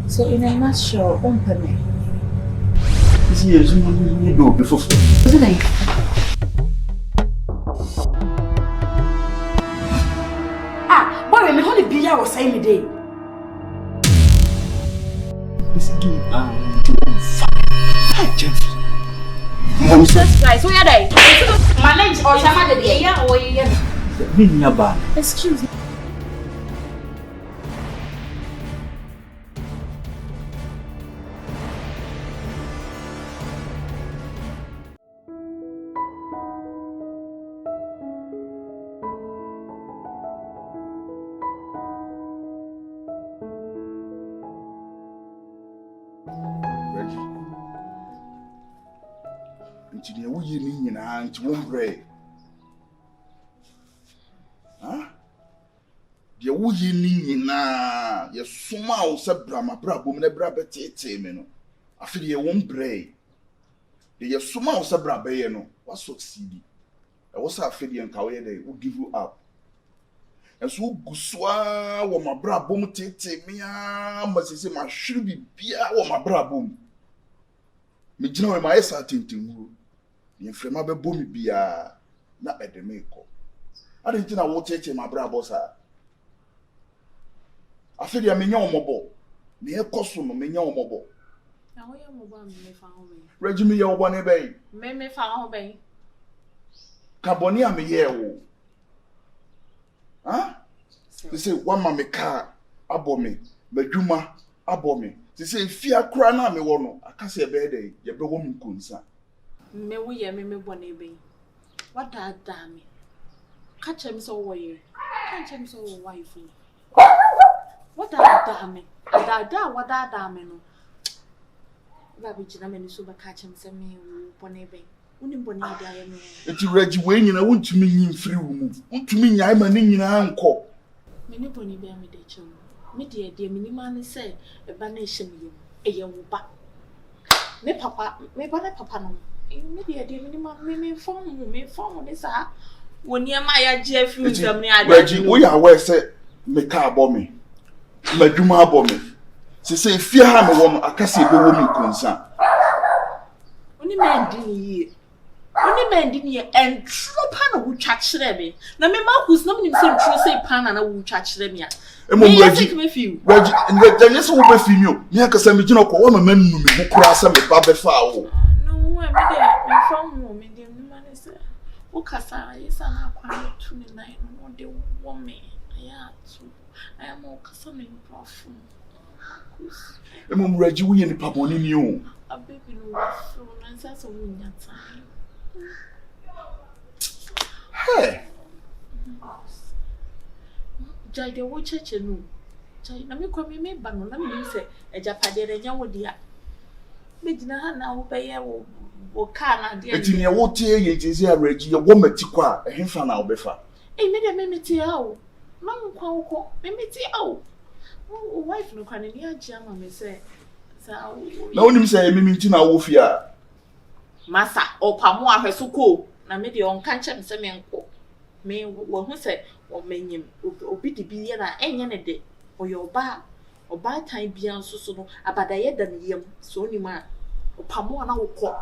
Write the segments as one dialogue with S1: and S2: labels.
S1: So in a nutshell, Umpane.
S2: This is you do before.
S1: What's it? Ah, boy, me honey be ya was saying me day.
S2: This game Gyamfi.
S1: Jesus Christ, who are they? Manage or somebody there? Yeah, or yeah. Excuse me.
S2: Engineer, we need an aunt, won't pray. Huh? The woozy nina, your small subbrama brabum, the brabate, meno. I feel you won't pray. The small subrabayano was so seedy. I was a fiddy and Kawaii, they would give you up. And so, Guswa, or my brabum tete, mea, must say my should be beer or my brabum. Me jina my esa tintingu. Ni frema be bomi bia na edemeko. Ade ntina wo cheche ma bra bossa. Afedi a menya omobo. Ne ekoso no menya omobo.
S1: Na wo ye omobo am me fa ho be.
S2: Reggie me ye obo ne be.
S1: Me fa ho be.
S2: Kaboni am ye wo. Huh? They say one ma me car abomi, medwuma abomi. They say fear kra na me wo no. Aka se be dey, ye be wo mkunsa.
S1: Me wo ye me bone be. What that damn me? Catch him so way. Catch him so wife. What that damn me? Da what that damn no. Baby jina me ni so ba catch him say me bone be. Uni bone da ye me.
S2: Eti Reggie we nyina wontumi nyin free wo mu. Wontumi nyae ma ne nyina anko.
S1: Me ni bone be me de chum. Me de me ni ma ne say e ba na ehye me yom. E ye wo ba. Me papa no. Me de me phone this ah. When you my Jeff use them near
S2: Reggie, we are where say me car bomb medwuma bomb. Say fear ha me wo akase be wo me konsa.
S1: Oni men di ni and true pan wo twa kire me. Na me Marcus na me say true say pan na wo twa kire me a.
S2: Reggie, yes wo be fi mi o. Me akasa me gina ko wo ma manu me wo kura sa me ba be fa wo.
S1: No, me de me phone me de me man say. Wo kasa yesa na kwa 29 no de wo me. Ya tu. I am o kasa me prof.
S2: Reggie we ni papa oni ni o.
S1: A baby no so na say so we nya time.
S2: Hey.
S1: Jai de wo cheche no. Jai na me kwa me ba no na me say ejapade re nya wo dia. Me jina ha na wo be ye wo car na dia.
S2: Eti ne wo tie ye jezi a Reggie ye wo mati kwa ehemfa na wo be fa.
S1: Me de me tie ha o. Na nkwa wo ko. Me tie ha o. Wo wife no kwa ne ni agye ama me say sa wo.
S2: Na onim say me nti na wo fia.
S1: Masa opamo ahweso ko na me de on kan chem se me nko. Me wo hu say o menyim obi de bi ye na enye ne de. Oyo oba tan bia nso so no abadaye da ne yam so onim a opamo na wo ko.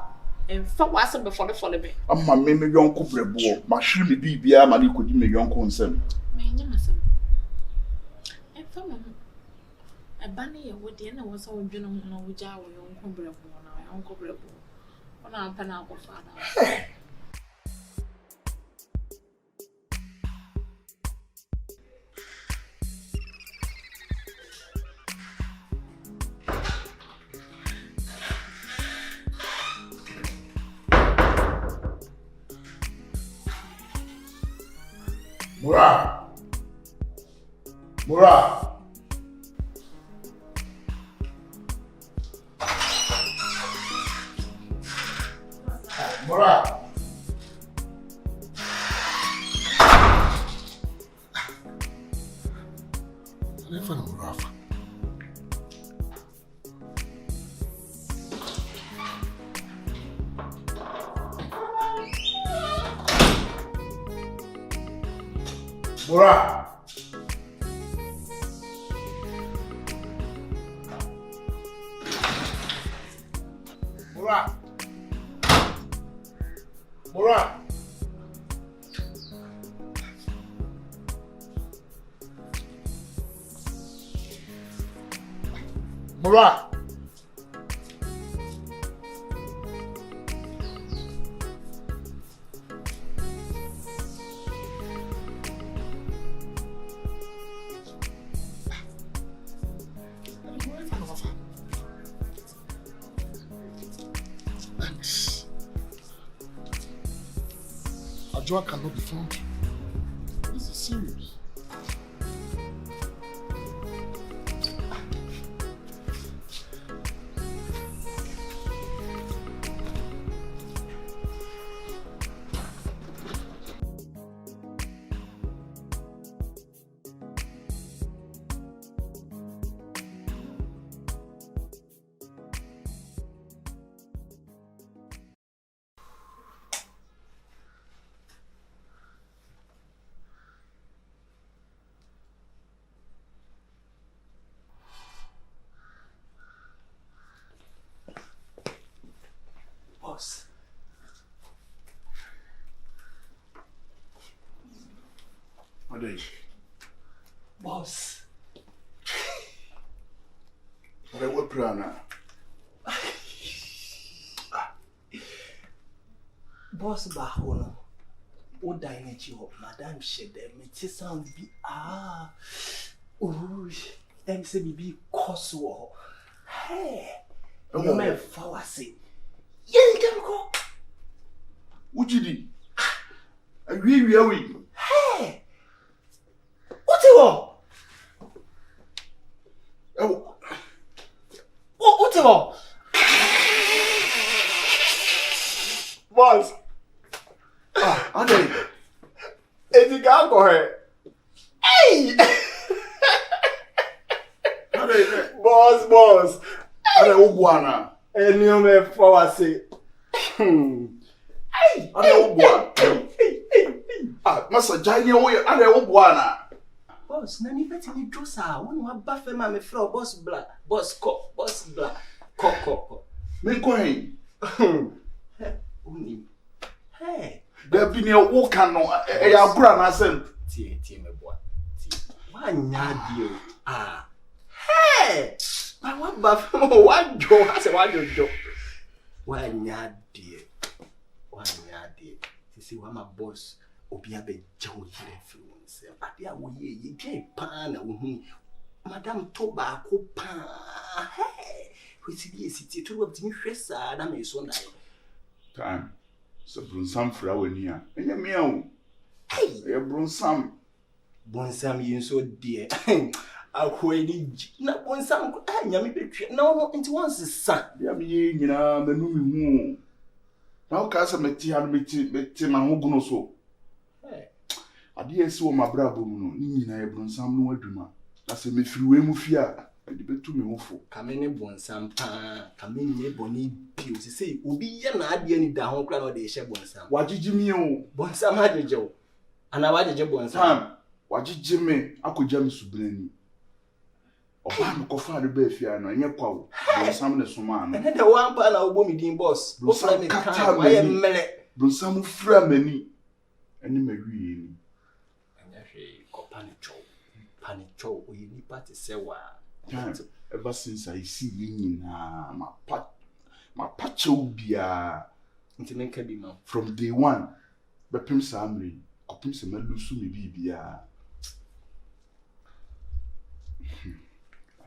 S1: Emfa wase be fole be.
S2: Amma me yonko brebo ma hwere me bibia ma ne kodi me yonko nsem.
S1: Me nya masem. Emfa mo. Eba ne ye wo de na wo so wodwene ho na wo gya wo yonko brebo na yonko brebo. Ona ampa na akọ fada.
S2: Mura. Never know Rafa. Mura.
S3: Mura. Ajua cannot be found. This is serious.
S4: Boss.
S2: What is?
S4: Boss.
S2: What plan?
S4: Boss Bahono. O dine Madame Shed, me sound be oh, them say me be Kosovo. Hey, you may fawasi. Yeah, you can go.
S2: What you did? We.
S4: Hey, what you want?
S2: Oh,
S4: What you want? Boss.
S2: I did.
S4: It's a guy for her. Hey! Boss.
S2: I don't want
S4: And you may fawasi. Hey!
S2: I don't want. Massa Jai, I don't want.
S4: Boss, na me beti me draw sa. One wa ba fe ma me flow boss black. Boss black. Cock.
S2: Me going.
S4: Hey, uni. Hey.
S2: There be near walk and no, a brand I sent.
S4: Tie me boy. Wa nya dio. Hey! I want ba fe mo wa jo, I say wa jo. Wa nya dio. See wa my boss obi abe jawo yire influence. Ade a wo ye dwe pa na wo hu. Madam Toba ko pa. Hey! We see the city to what me hwesa na me so na.
S2: Time. So Brunsam fra wani a. Enya me a.
S4: Hey!
S2: E Brunsam.
S4: Bonsam yin so dear. Akua ni na bonsam nyame betwe. No into once sa.
S2: Dia me ye nyina manu me hu. Na o ka sa meti ha no meti na ho guno so.
S4: Hey.
S2: Ade esi wo mabrabo mu no. Ni nyina e Brunsam no adwuma. Na se me firi we mu fi a. De betu me hofo.
S4: Kamene bonsam pa. Kamene boni bio. Se obi ye na ade ni da ho kra na o de hye bonsam.
S2: Wagigi mi o.
S4: Bonsam ajeje o. Ana wajeje bonsam.
S2: Tam. Wagigi me akogya me subrani. Oba no kofa de ba fi ano enye kwa wo. Bonsam ne soma ano.
S4: Ene de wan pa na obo mi din boss.
S2: Bonsam
S4: me
S2: kata
S4: wa ye
S2: mani.
S4: mele.
S2: Bonsam fra mani. Eni mawie ni.
S4: Anya hwe ko panicho o yi ni party se wa.
S2: Ever since I see you my pacho bia
S4: Nti menka bi ma.
S2: from day one. Bepim samri. Kopim se melusu mi bibia.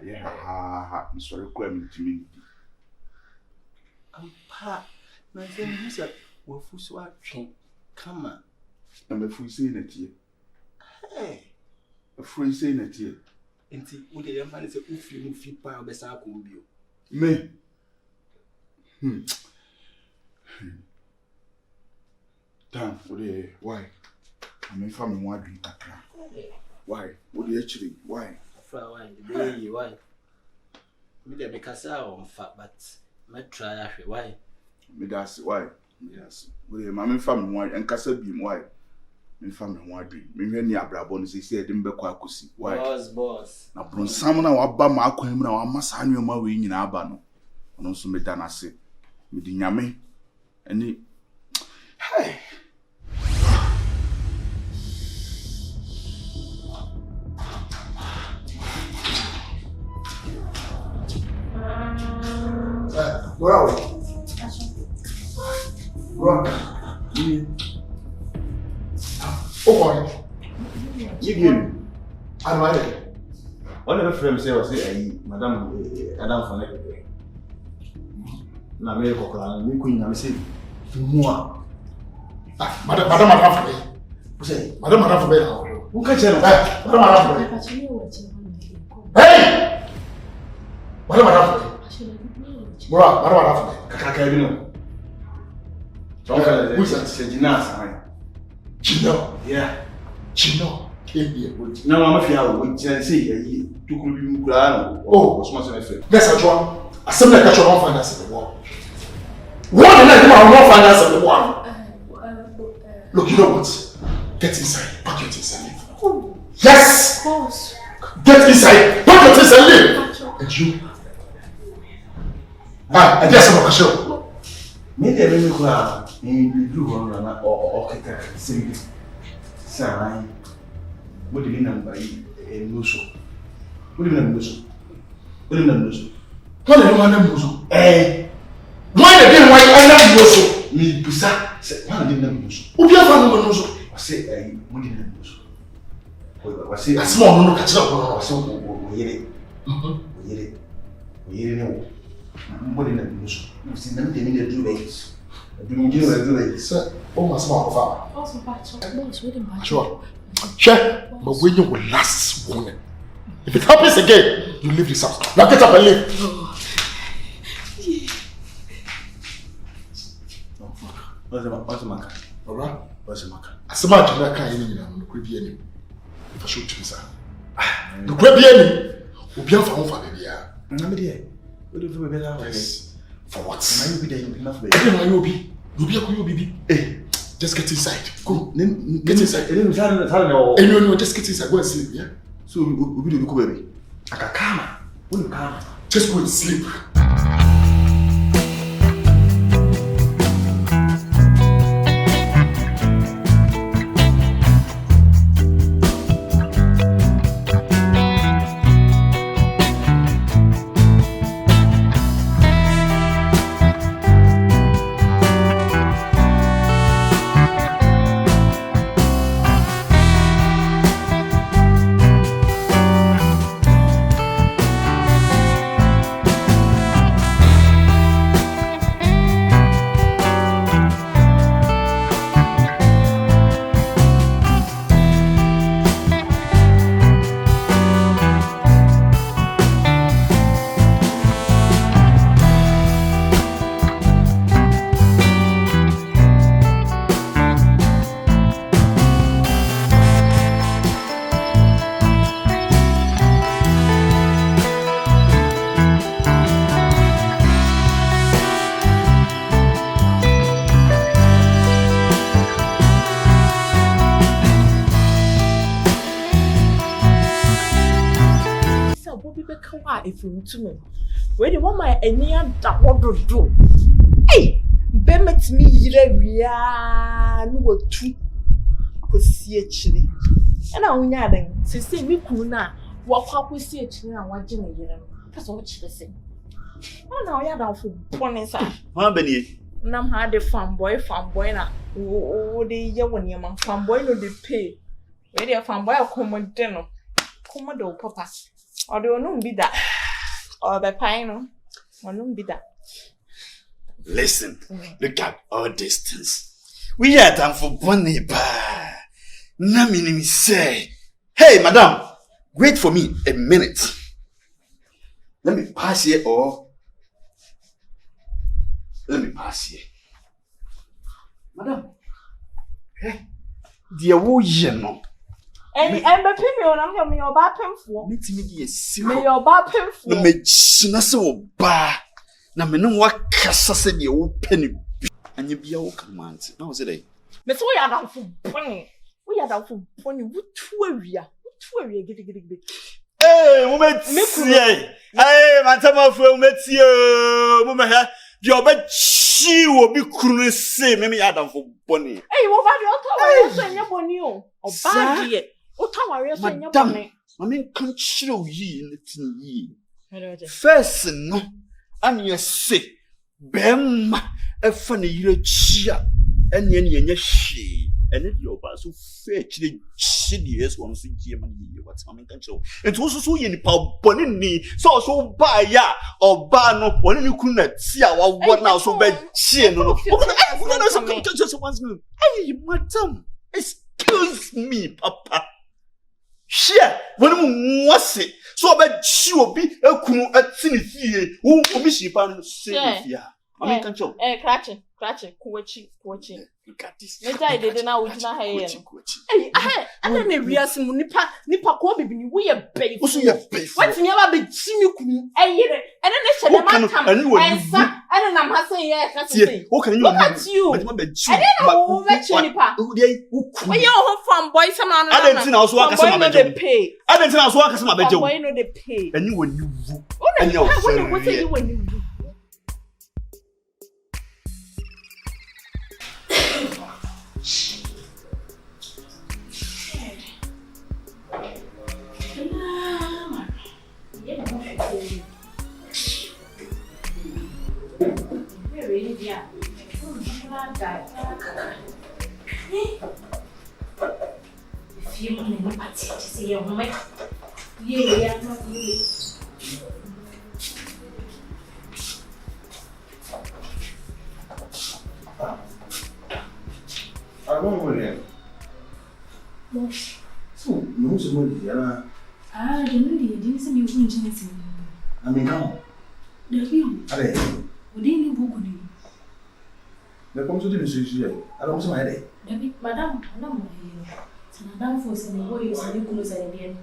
S2: Aye ha. I'm sorry kwa mi timi.
S4: Ampa na se mi se wo fuso atwen kama.
S2: Na me fu say na tie.
S4: Hey.
S2: Afro say na tie.
S4: Nti wo de yamba ne se ufi mu fi pa obesa akom bio.
S2: Me. Damn, why? I mean, family want drink kakra. Why? What do you actually? Why?
S4: Fra why? The why? Me de bekasa on fa but me try ahwe why?
S2: Me that's why? Yes. What do you? My family want and kasa bi why? Me family want drink. Me hwe ni abrabo no say dem be kwa akosi. Why?
S4: Boss.
S2: Na Brunsam na waba ma akwan mu na wa masa anwoma we nyina aba no. Ono so me da na se. me di nyame ani hey
S3: where are we? Right. Okay.
S4: You
S3: I'm ready.
S4: one of the friends say Madam Adam Fanek. Na me kokra me queen na me say moi.
S3: Madam for me.
S4: Say
S3: Madam for me now.
S4: Who can tell?
S3: Madam for me. Hey! Madam for me. Bro, Madam for me.
S4: Kaka bi no. Don't call it.
S3: Who's that?
S4: Say Ginas, man.
S3: Chino.
S4: Yeah.
S3: Chino came here.
S4: Na mama fia we say you tukuru bi mu kura no.
S3: Oh,
S4: so much friend.
S3: Let's actually. Assembly catch your find us in the wall. What the night I won't find us in the wall. Look, you know what? Get inside. Pack your things and leave. Oh. Yes! Of course. Get inside. Pack your things and leave. And you? I guess I'm not sure.
S4: Maybe I remember kura in do one na or keka same. Sai. What do you mean by nuso? What do you mean nuso? What do you mean nuso?
S3: What do you want them to do?
S4: Why the game? Why I love you so? Me pisa. Say, why didn't them do?
S3: Who be a fan of Nuso?
S4: I say, what didn't do so? I say,
S3: a small no catch up on us.
S4: We what didn't do so? You see, them didn't do this. Do you do this?
S3: Sir, oh, my small father.
S5: Also, but
S3: Sure. Check, but when you will last warning. If it happens again, you leave this house. Now get up and leave.
S4: What's the matter?
S3: Alright?
S4: What's the matter?
S3: As a man, I can't even know the enemy. If I shoot you, sir. The great enemy will be for home for the year.
S4: I'm there. What do you better?
S3: Yes. For what?
S4: I will be there enough.
S3: You'll be a baby. Hey, just get inside. Go. Get inside. No, just get inside. Go and sleep, yeah?
S4: So we do the baby. Akakama. When you come,
S3: just go and sleep.
S1: If you to me, where the one my any that what do? Hey, bemet me yire no two kosi achire. And I wonya den se say me kunu na wakwa kosi achire na waje na yire no. Pese wo chire se. Na oya da fo bone sa.
S4: Ma bani.
S1: Nam ha de fanboy na wo de ye woni ma fanboy no de pay. Where the fanboy akommode no. Komodo papa. Or do no be that. Or the pine, or no be that.
S6: Listen, look at our distance. We are done for Bonnie Ba. Namini say, hey, madam, wait for me a minute. Let me pass here or let me pass here. Madam, hey, dear, wo ye no.
S1: And me on me your bad penful.
S6: Meet me, yes,
S1: Me your bad penful.
S6: No, me so ba. Na me no wa kasa se de wo penny. Anya bia wo command. Na wo say dey.
S1: Me so we are down for bunny. We are down for bunny. Wo tu awia. Gidi.
S6: Hey, wo metie. Hey, man tama fu wo metie. Mo me ha. Di oba she will be cruel say maybe Adam for Bonnie.
S1: Hey, what about your tower? Your bonny or bad ye? What tower is your bonny?
S6: I mean, can't show ye in the tin. First, no, and you say, Bem, a funny year chia, and yen she, and it your pass who fetch the shittiest ones in Germany. What's coming control? And also so in Pau Bonini, so buy ya or bano, when you couldn't see our one now so bad. She no, hey, madam, excuse me, Papa. Share when you was it. So bad she will be a kunu at Sinifie, who will be she found Sinifia. I mean, control.
S1: Cratching, Kuachi.
S6: Look at this.
S1: I didn't know which I had. Hey, I don't know, we are some Nipa Kobe, we are baby. What's your baby? What's never been Jimmy? And then they said, I don't know, I'm saying, yes, that's it. What can you look at you? I didn't know who Nipa. When you're home from boys, some I didn't know they pay. I didn't know what my bedroom. Why know they pay? And you when you and you when you
S5: If you want any party, say your mama. Yeah, not you.
S3: I don't worry. So, you also want to
S5: the lady didn't send you anything.
S3: I mean, come.
S5: The view. We didn't book on you.
S3: The comes to the decision. I don't see my day.
S5: Madam, Madam for some boys and you close at the end.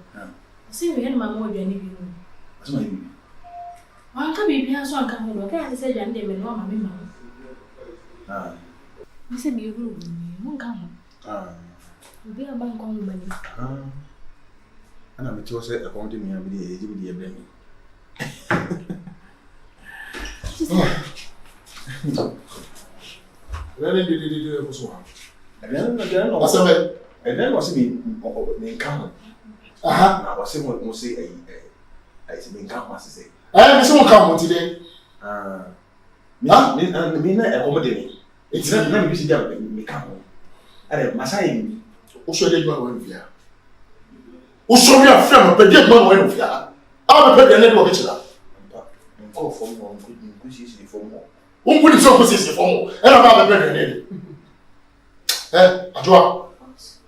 S5: See, we had my more than you.
S3: That's my baby.
S5: One can be here, so I come over. I said, and they will know my mama. You said, you won't come. You'll be a bank on money.
S3: And I'm to say, accounting me, I'll be the Benny. Really, did it was one. And then was me come. I was saying what say I say, come, say. I am someone come today. Me, accommodate. It's not me, see them, me come. And Masai, also, they go on here. Also, we are friends, but they go on here. I'll be prepared to go to that. Go for more, good season for more. Who would so position for more? And I'm not prepared. Adwa,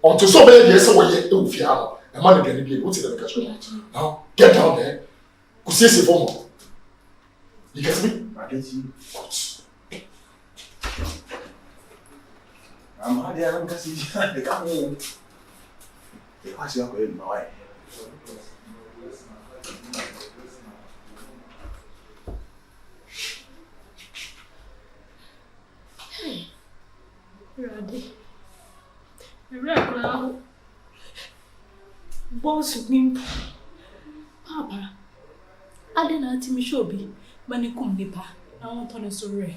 S3: on to so many years away, you feel a man can be able to catch you. Now, get down there. Go see for more. You get me? I get you. I'm hard there, I'm casting the camera. What's your going my way?
S5: Hey, ready. Regular boss of him. Papa, I didn't see me show be when you come nipa. I want to know sorry.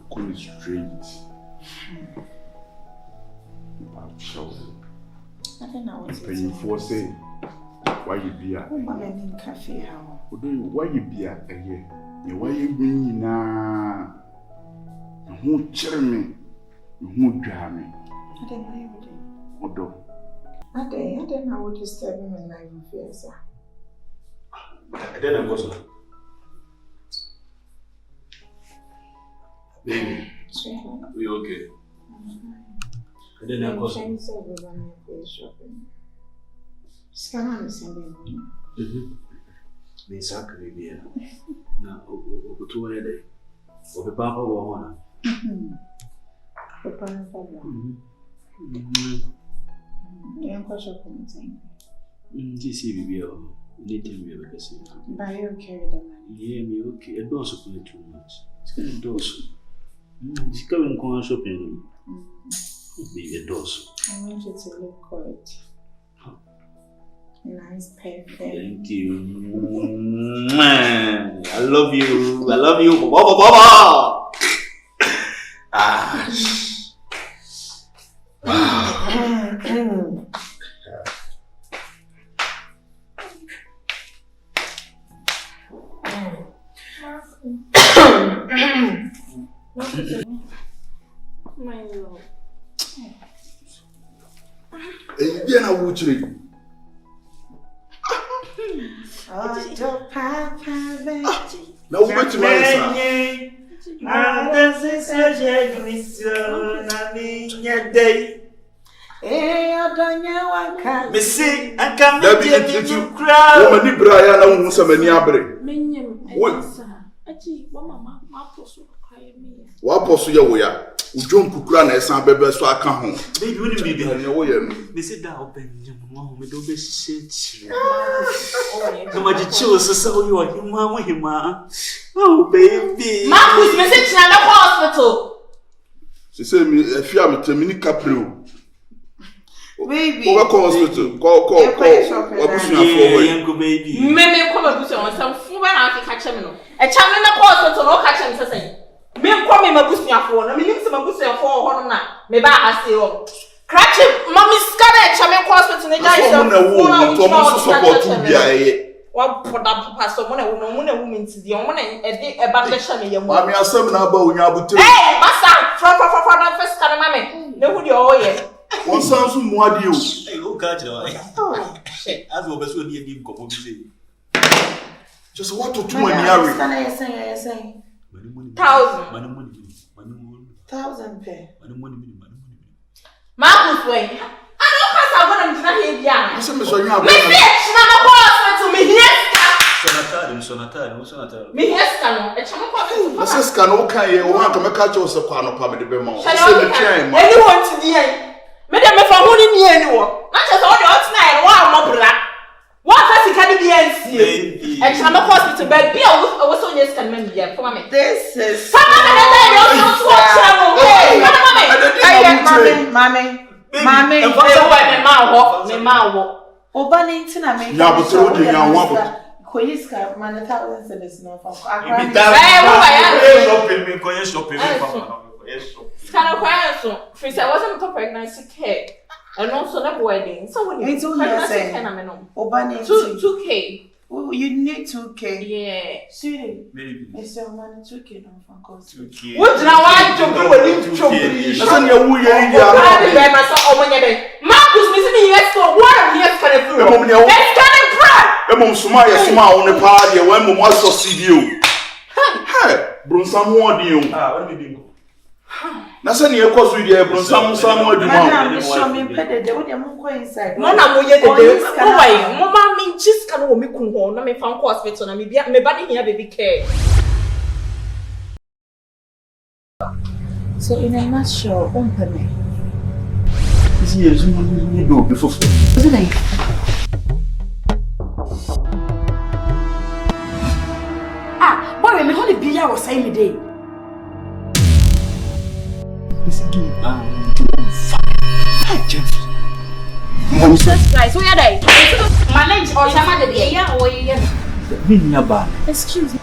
S3: Call it straight. I'm sure.
S1: I don't know what's
S3: Can you force it? Why you be at?
S1: I'm in cafe. How?
S3: Why you be at here? Why you bring now? Who cheer me? Who drive me?
S1: I don't know.
S2: Odo.
S7: I don't know what disturb him in life of fear, sir.
S4: I don't know. Baby, we okay? I don't know.
S7: Friends everyone is shopping. Scan on the same.
S4: Exactly, yeah. Now, over 2 days. Over Papa Wahona.
S7: Yeah, I'm quite shopping.
S4: GC, we are little we are because
S7: buy you carry the money.
S4: Yeah, me okay. I don't support too much. It's going to do so. It's coming on shopping. Maybe a dose.
S7: I want you to look good. Nice, perfect.
S4: Thank you. I love you. I love you. Baba. Ah.
S1: My love.
S2: Ebiana wuchiri.
S7: Oh, Papa, baby.
S2: Na ubeti manisa.
S6: Missy, I can't
S2: Dabi you crowd. Woman ni braya na wo samani abre.
S1: Menyem. Achi, wa mama, ma poso kwaye me.
S2: Wa poso ye wo ya. Udwom kukura na esan bebe so aka ho.
S6: baby, when you be there,
S2: Ne wo ye no.
S6: Missy, that open your mom, me do be shit. No matter choose, so you are him. Oh, baby.
S1: Marcus, message na the hospital.
S2: Se se mi efia me temini kapre.
S7: Baby.
S2: Over hospital. Call. Obusu afọ we.
S6: Yango baby.
S1: Me come abusu on some fu ba na aka catch me no. E cha me na hospital no catch me say. Me come me mabusu afọ no. Me nim se mabusu afọ ho no na. Me ba ase ho. Catch mommy scan e cha me hospital na jai so.
S2: To mo support bia ye.
S1: Wa poda papa so mo na wo minti di mo na e ba catch me yam.
S2: Mami asem na ba onya abute.
S1: Hey, massa, from na first can mama. Ne hu di o ye.
S2: Won san so mu ade o.
S6: Hey, go catch it.
S1: Oh, shit.
S6: As we be so near go say.
S2: Just what to do when you are.
S7: Can I say?
S1: 1,000.
S7: Thousand pay.
S1: Marcus way. I don't pass I want to hear ya.
S2: Ase me so nya
S1: Me bitch na na hospital me here.
S6: Sonata.
S1: Me here no. E chama ko.
S2: Ase scan o kan ye o han ka me ka che o se kwa no pa me de be ma o.
S1: Say
S2: me twen ma.
S1: Any want to die. Me dem me fa hu ni ani wo. Na che so o de o tina e wa mo bra. Wa fa sika ni bi ansie. E chama ko hospital bed bi o wo so yes can me here for me.
S7: This is. Mommy.
S1: Me ma wo.
S7: Oba ni ntina me.
S2: Ya botro di nya wa bo.
S7: Koyiska man 1,000 cedis no fa.
S6: Shopping.
S1: Kind of quiet so. Free I wasn't top pregnancy care. And also not wedding. So when you
S7: Oba ni
S1: 2K.
S7: You need 2K.
S1: Yeah.
S7: Sweetie.
S6: Maybe.
S7: It's your money 2K no fa cost.
S6: 2K.
S1: What now I jump with you chop.
S2: Ase ne wu ye ndi
S1: I
S2: a.
S1: my son omo nyebe. Marcus me see yes for one year can
S2: E
S1: through.
S2: mom ne wo.
S1: Let's get it right.
S2: E mom suma ye suma wo ne pa de we mom aso CD o. Hey, bronsam ho de o.
S6: What do you do?
S2: Na se ne ekoso de bronsam sam adwuma
S7: Madam, show me pede de we am go inside.
S1: No na mo ye de why? Mo ma me just can wo me kun ho na me fan ko hospital na me bia me ba de hia baby care.
S7: So in a nutshell, me.
S6: This is you do before.
S7: What's it? Boy, me honey be ya was saying me day.
S1: Jesus Christ, who are they? Manage or somebody? Yeah, or yeah.
S6: Excuse me.